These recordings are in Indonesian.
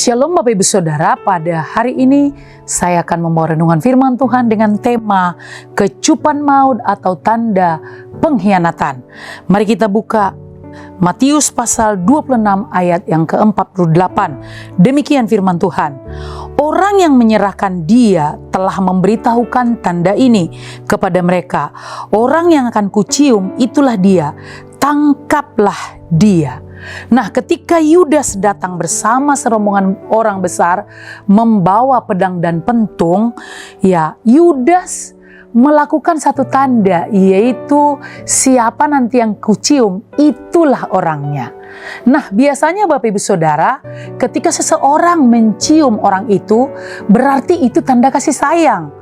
Shalom Bapak Ibu Saudara, pada hari ini saya akan membawa renungan firman Tuhan dengan tema kecupan maut atau tanda pengkhianatan. Mari kita buka Matius pasal 26 ayat yang ke-48. Demikian firman Tuhan. Orang yang menyerahkan dia telah memberitahukan tanda ini kepada mereka. Orang yang akan kucium itulah dia. Tangkaplah dia. Nah, ketika Yudas datang bersama serombongan orang besar membawa pedang dan pentung, ya Yudas melakukan satu tanda, yaitu siapa nanti yang kucium, itulah orangnya. Nah, biasanya Bapak Ibu Saudara, ketika seseorang mencium orang itu, berarti itu tanda kasih sayang.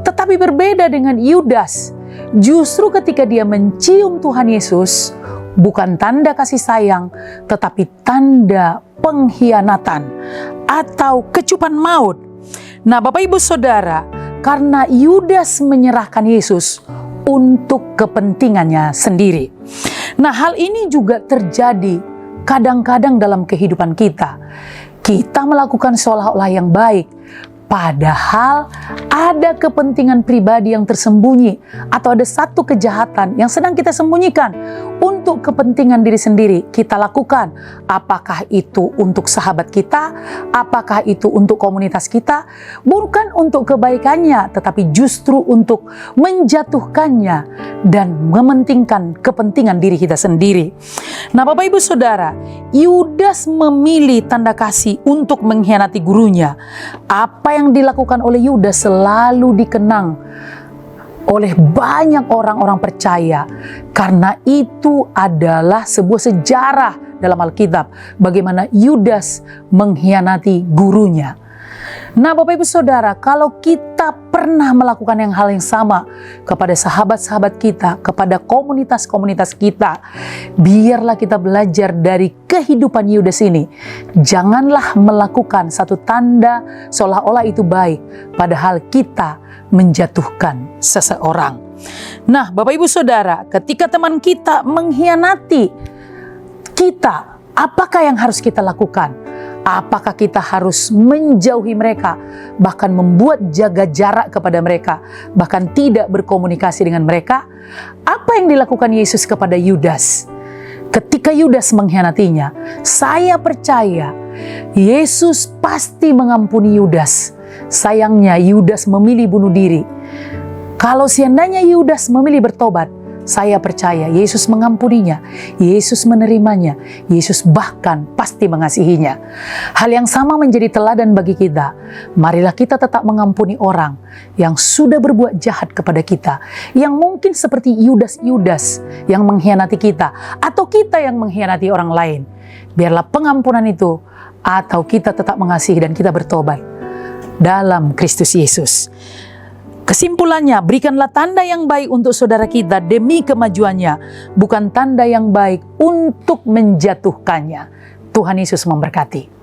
Tetapi berbeda dengan Yudas. Justru ketika dia mencium Tuhan Yesus, bukan tanda kasih sayang, tetapi tanda pengkhianatan atau kecupan maut. Nah, Bapak Ibu Saudara, karena Yudas menyerahkan Yesus untuk kepentingannya sendiri. Nah, hal ini juga terjadi kadang-kadang dalam kehidupan kita. Kita melakukan seolah-olah yang baik, padahal ada kepentingan pribadi yang tersembunyi atau ada satu kejahatan yang sedang kita sembunyikan untuk kepentingan diri sendiri kita lakukan. Apakah itu untuk sahabat kita? Apakah itu untuk komunitas kita? Bukan untuk kebaikannya, tetapi justru untuk menjatuhkannya dan mementingkan kepentingan diri kita sendiri. Nah, Bapak Ibu Saudara, Yudas memilih tanda kasih untuk mengkhianati gurunya. Apa yang dilakukan oleh Yudas selalu dikenang oleh banyak orang-orang percaya, karena itu adalah sebuah sejarah dalam Alkitab bagaimana Yudas mengkhianati gurunya. Nah, Bapak Ibu Saudara, kalau kita pernah melakukan hal yang sama kepada sahabat-sahabat kita, kepada komunitas-komunitas kita, biarlah kita belajar dari kehidupan Yudas ini. Janganlah melakukan satu tanda seolah-olah itu baik, padahal kita menjatuhkan seseorang. Nah, Bapak Ibu Saudara, ketika teman kita mengkhianati kita, apakah yang harus kita lakukan? Apakah kita harus menjauhi mereka, bahkan membuat jaga jarak kepada mereka, bahkan tidak berkomunikasi dengan mereka? Apa yang dilakukan Yesus kepada Yudas? Ketika Yudas mengkhianatinya, saya percaya Yesus pasti mengampuni Yudas. Sayangnya Yudas memilih bunuh diri. Kalau seandainya Yudas memilih bertobat, saya percaya Yesus mengampuninya, Yesus menerimanya, Yesus bahkan pasti mengasihinya. Hal yang sama menjadi teladan bagi kita. Marilah kita tetap mengampuni orang yang sudah berbuat jahat kepada kita, yang mungkin seperti Yudas yang mengkhianati kita, atau kita yang mengkhianati orang lain. Biarlah pengampunan itu, atau kita tetap mengasihi dan kita bertobat dalam Kristus Yesus. Kesimpulannya, berikanlah tanda yang baik untuk saudara kita demi kemajuannya, bukan tanda yang baik untuk menjatuhkannya. Tuhan Yesus memberkati.